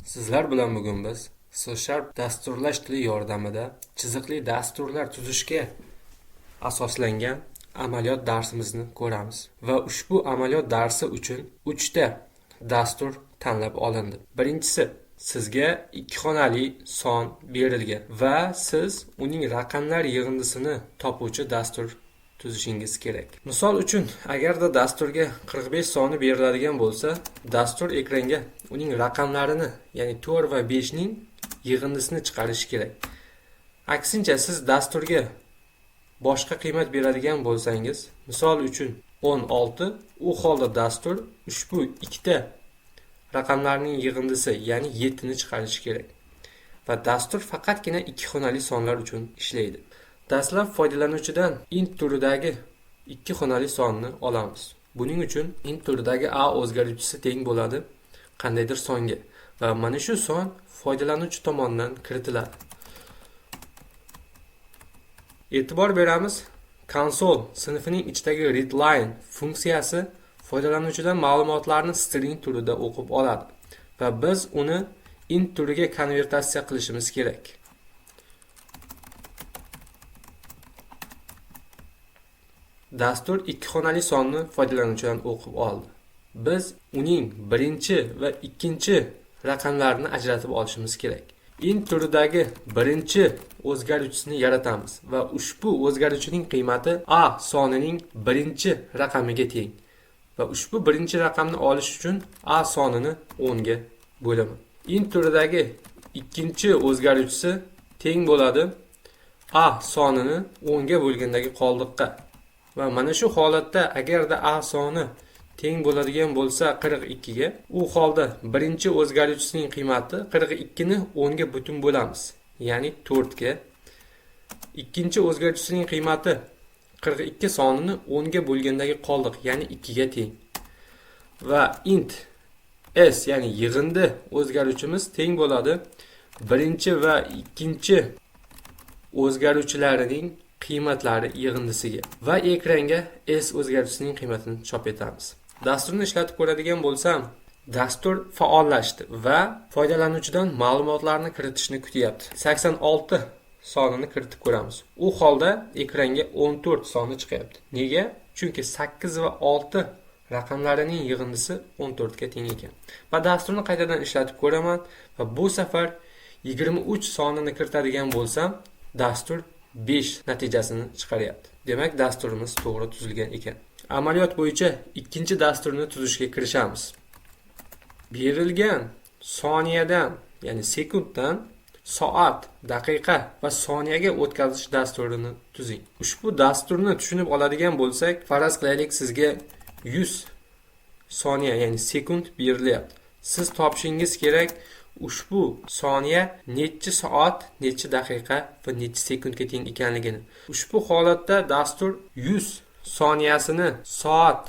Sizlar bilan bugun biz C# dasturlash tili yordamida chiziqli dasturlar tuzishga asoslangan amaliyot darsimizni ko'ramiz. Va ushbu amaliyot darsi uchun 3 ta dastur tanlab olindi. Birinchisi, sizga 2 xonali son berilgan va siz uning raqamlar yig'indisini topuvchi dastur tuzishingiz kerak. Misol uchun, agarda dasturga 45 soni beriladigan bo'lsa, dastur ekranga uning raqamlarini, ya'ni 4 va 5 ning yig'indisini chiqarishi kerak. Aksincha, siz dasturga boshqa qiymat beradigan bo'lsangiz, misol uchun 16, u holda dastur ushbu ikkita raqamlarning yig'indisi, ya'ni 7 ni chiqarishi kerak. Va dastur faqatgina 2 xonali sonlar uchun ishlaydi. Dastlab foydalanuvchidan int turidagi 2 xonali sonni olamiz. Buning uchun int turidagi a o'zgaruvchisi teng bo'ladi qandaydir songa va mana shu son foydalanuvchi tomonidan kiritiladi. E'tibor beramiz, konsol sinfining ichidagi readline funksiyasi foydalanuvchidan ma'lumotlarni string turida o'qib oladi va biz uni int turiga konvertatsiya qilishimiz kerak. Dastur 2 xonali sonni foydalanuvchidan o'qib oldi. Biz uning birinchi va ikkinchi raqamlarini ajratib olishimiz kerak. Int turidagi birinchi o'zgaruvchisini yaratamiz va ushbu o'zgaruvchining qiymati a sonining birinchi raqamiga teng. Va ushbu birinchi raqamni olish uchun a sonini 10 ga bo'laman. Int turidagi ikkinchi o'zgaruvchisi teng bo'ladi a sonini 10 ga bo'lgandagi qoldiqqa. Va mana shu holatda agarda a soni teng bo'ladigan bo'lsa 42 ga, u holda birinchi o'zgaruvchisining qiymati 42 ni 10 ga butun bo'lamiz, ya'ni 4 ga. Ikkinchi o'zgaruvchisining qiymati 42 sonini 10 ga bo'lgandagi qoldiq, ya'ni 2 ga teng. Va int s, ya'ni yig'indi o'zgaruvchimiz teng bo'ladi birinchi va ikkinchi o'zgaruvchilarining qiymatlari yig'indisiga va ekranga s o'zgaruvchisining qiymatini chop etamiz. Dasturni ishlatib ko'radigan bo'lsam, dastur faollashdi va foydalanuvchidan ma'lumotlarni kiritishni kutyapti. 86 sonini kiritib ko'ramiz. U holda ekranga 14 soni chiqyapti. Nega? Chunki 8 va 6 raqamlarining yig'indisi 14 ga teng ekan. Va dasturni qaytadan ishlatib ko'raman va bu safar 23 sonini kiritadigan bo'lsam, dastur 5 natijasini chiqaryapti. Demak, dasturimiz to'g'ri tuzilgan ekan. Amaliyot bo'yicha ikkinchi dasturni tuzishga kirishamiz. Berilgan soniyadan, ya'ni sekunddan soat, daqiqa va soniyaga o'tkazish dasturini tuzing. Ushbu dasturni tushunib oladigan bo'lsak, faraz qilaylik, sizga 100 soniya, ya'ni sekund berilyapti. Siz topishingiz kerak ushbu soniya necha soat, necha daqiqa va necha sekundga teng ekanligini. Ushbu holatda dastur 100 soniyasini soat,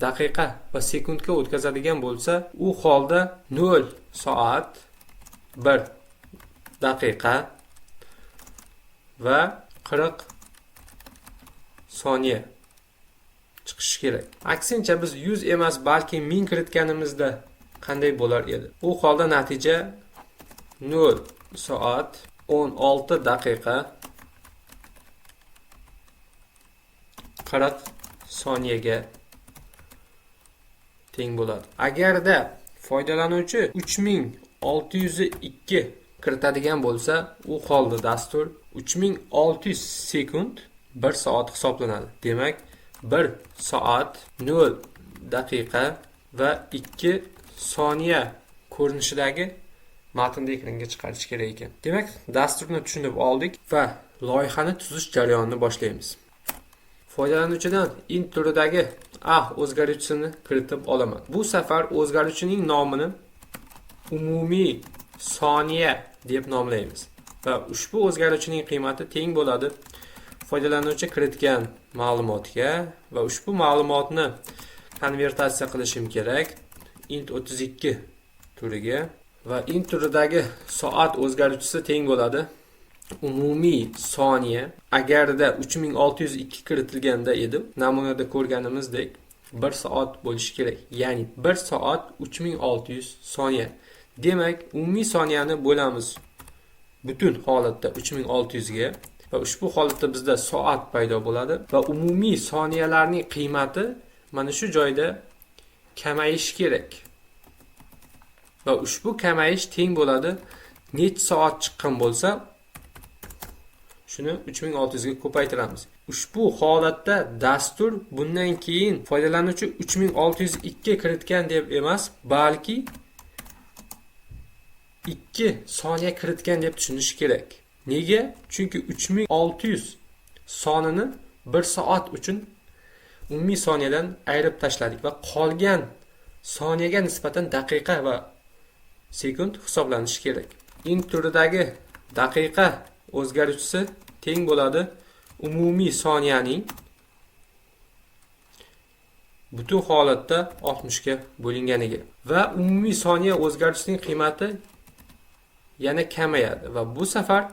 daqiqa va sekundga o'tkazadigan bo'lsa, u holda 0 soat, 1 daqiqa va 40 soniya chiqishi kerak. Aksincha biz 100 emas, balki 1000 kiritganimizda qanday bo'lar edi? U holda natija 0 soat 16 daqiqa 40 soniyaga teng bo'ladi. Agarda foydalanuvchi 3602 kiritadigan bo'lsa, u holda dastur 3600 sekund 1 soat hisoblanadi. Demak, 1 soat 0 daqiqa va 2 soniya ko'rinishidagi matnni ekranga chiqarish kerak ekan. Demak, dasturni tushunib oldik va loyihani tuzish jarayonini boshlaymiz. Foydalanuvchidan int turidagi a o'zgaruvchisini kiritib olaman. Bu safar o'zgaruvchining nomini umumiy soniya deb nomlaymiz va ushbu o'zgaruvchining qiymati teng bo'ladi foydalanuvchi kiritgan ma'lumotga va ushbu ma'lumotni konvertatsiya qilishim kerak int 32 turiga va int turidagi soat o'zgaruvchisi teng bo'ladi umumiy soniya. Agarda 3602 kiritilganda edi, namunada ko'rganimizdek 1 soat bo'lishi kerak. Ya'ni 1 soat 3600 soniya. Demak, umumiy soniyani bo'lamiz butun holatda 3600 ga va ushbu holatda bizda soat paydo bo'ladi va umumiy soniyalarning qiymati mana shu joyda kamayishi kerak. Va ushbu kamayish teng bo'ladi necha soat chiqqan bo'lsa shuni 3600 ga ko'paytiramiz. Ushbu holatda dastur bundan keyin foydalanuvchi 3602 ga kiritgan deb emas, balki 2 soniya kiritgan deb tushunish kerak. Nega? Chunki 3600 sonini 1 soat uchun umumiy soniyadan ayirib tashladik va qolgan soniyaga nisbatan daqiqa va sekund hisoblanishi kerak. Int turidagi daqiqa o'zgaruvchisi teng bo'ladi umumiy soniyaning butun holatda 60 ga bo'linganiga va umumiy soniya o'zgaruvchisining qiymati yana kamayadi va bu safar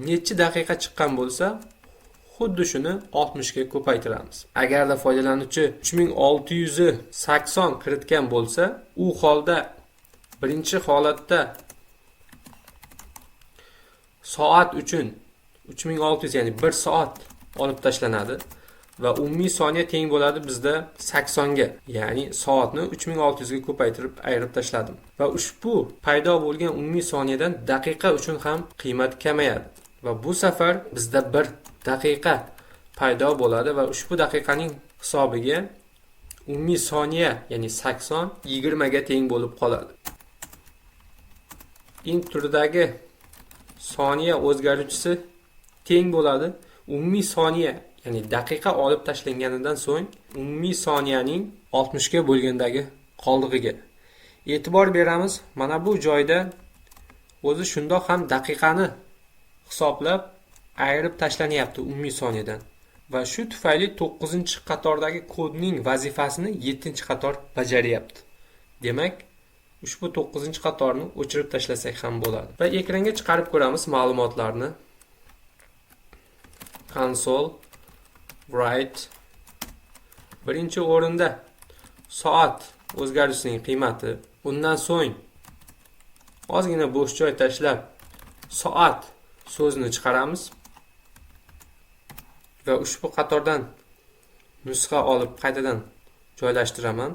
necha daqiqa chiqqan bo'lsa xuddi shuni 60 ga ko'paytiramiz. Agarda foydalanuvchi 3680 kiritgan bo'lsa, u holda birinchi holatda soat uchun 3600 ya'ni 1 soat olib tashlanadi va umumiy soniya teng bo'ladi bizda 80 ga, ya'ni soatni 3600 ga ko'paytirib ayirib tashladim. Va ushbu paydo bo'lgan umumiy soniyadan daqiqa uchun ham qiymat kamayadi va bu safar bizda 1 daqiqa paydo bo'ladi va ushbu daqiqaning hisobiga umumiy soniya ya'ni 80 20 ga teng bo'lib qoladi. Int turidagi soniya o'zgaruvchisi teng bo'ladi umumiy soniya ya'ni daqiqa olib tashlanganidan so'ng umumiy soniyaning 60 ga bo'lgandagi qoldig'iga. E'tibor beramiz, mana bu joyda o'zi shundoq ham daqiqani hisoblab ayirib tashlanyapti umumiy soniyadan. Va shu tufayli 9-qatordagi kodning vazifasini 7-qator bajaryapti. Demak, ushbu 9-qatorni o'chirib tashlasak ham bo'ladi. Va ekranga chiqarib ko'ramiz ma'lumotlarni. Console write birinchi o'rinda soat o'zgarishning qiymati. Undan so'ng ozgina bo'sh joy tashlab soat so'zini chiqaramiz va ushbu qatordan nusxa olib qaytadan joylashtiraman.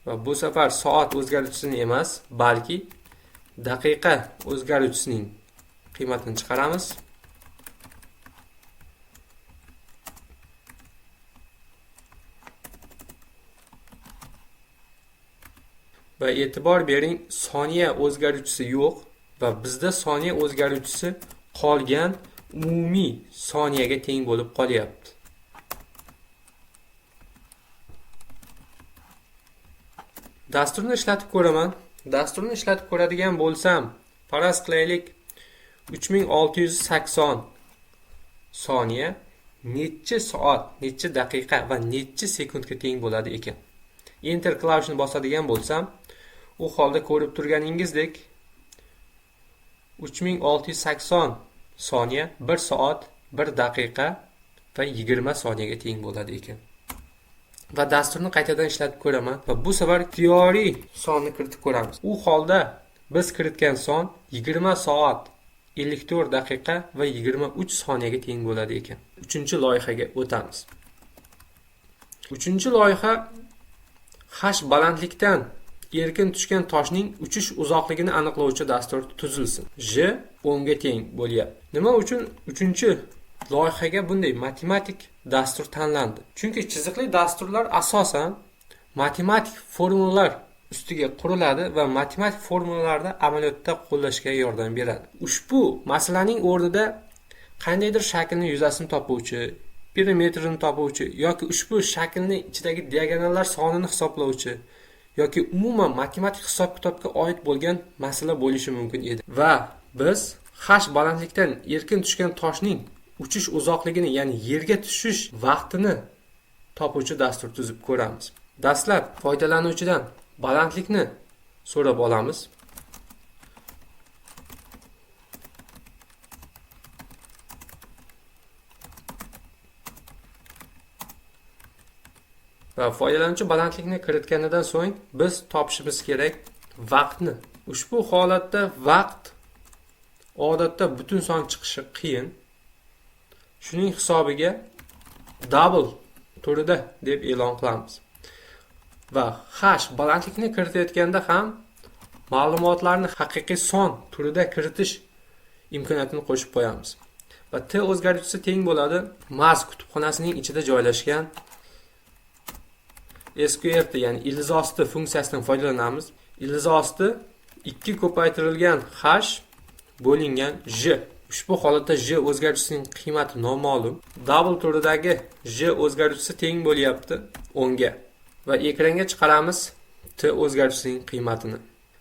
Va bu safar soat o'zgaruvchisini emas, balki daqiqa o'zgaruvchisining qiymatini chiqaramiz. Va e'tibor bering, soniya o'zgaruvchisi yo'q va bizda soniya o'zgaruvchisi qolgan umumiy soniyaga teng bo'lib qolyapti. Dasturni ishlatib ko'raman. Dasturni ishlatib ko'radigan bo'lsam, faraz qilaylik 3680 soniya necha soat, necha daqiqa va necha sekundga teng bo'ladi ekan. Enter klavishini bosadigan bo'lsam, u holda ko'rib turganingizdek 3680 soniya 1 soat 1 daqiqa va 20 soniyaga teng bo'ladi ekan. Va dasturni qaytadan ishlatib ko'raman va bu safar ixtiyoriy sonni kiritib ko'ramiz. U holda biz kiritgan son 20 soat 54 daqiqa va 23 soniyaga teng bo'ladi ekan. 3-loyihaga o'tamiz. 3-loyiha H balandlikdan erkin tushgan toshning uchish uzoqligini aniqlovchi dastur tuzilsin. J 10 ga teng bo'lyapti. Nima uchun 3-loyihaga bunday matematik dastur tanlandi? Chunki chiziqli dasturlar asosan matematik formulalar ustiga quriladi va matematik formulalarni amaliyotda qo'llashga yordam beradi. Ushbu masalaning o'rnida qandaydir shaklning yuzasini topuvchi, perimetrini topuvchi yoki ushbu shaklning ichidagi diagonallar sonini hisoblovchi yoki umuman matematik hisob-kitobga oid bo'lgan masala bo'lishi mumkin edi. Va biz H balandlikdan erkin tushgan toshning uchish uzoqligini, ya'ni yerga tushish vaqtini topuvchi dastur tuzib ko'ramiz. Dastlab foydalanuvchidan balandlikni so'rab olamiz. Va foydalanuvchi balandlikni kiritganidan so'ng biz topishimiz kerak vaqtni. Ushbu holatda vaqt odatda butun son chiqishi qiyin. Shuning hisobiga double turida deb e'lon qilamiz. Va hash balandlikni kiritayotganda ham ma'lumotlarni haqiqiy son turida kiritish imkoniyatini qo'shib qo'yamiz. Va t o'zgaruvchisi teng bo'ladi Maz kutubxonasining ichida joylashgan sqrt, ya'ni ildizosti funksiyasidan foydalanamiz. Ildizosti 2 ko'paytirilgan hash bo'lingan j. Ushbu holatda j o'zgaruvchisining qiymati noma'lum. Double turidagi j o'zgaruvchisi teng bo'lyapti 10 ga. Va ekranga chiqaramiz t o'zgaruvchisining qiymatini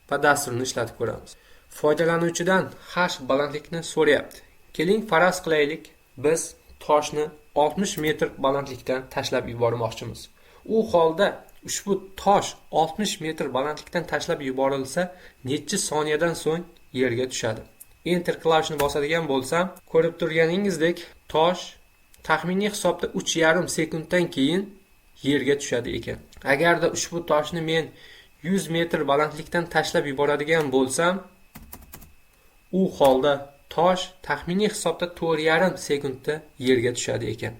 va dasturni ishlatib ko'ramiz. Foydalanuvchidan hash balandlikni so'rayapti. Keling faraz qilaylik, biz toshni 60 metr balandlikdan tashlab yubormoqchimiz. U holda ushbu tosh 60 metr balandlikdan tashlab yuborilsa, necha soniyadan so'ng yerga tushadi? Enter klavishini bosadigan bo'lsam, ko'rib turganingizdek, tosh taxminiy hisobda 3,5 sekunddan keyin yerga tushadi ekan. Agarda ushbu toshni men 100 metr balandlikdan tashlab yuboradigan bo'lsam, u holda tosh taxminiy hisobda 4,5 sekundda yerga tushadi ekan.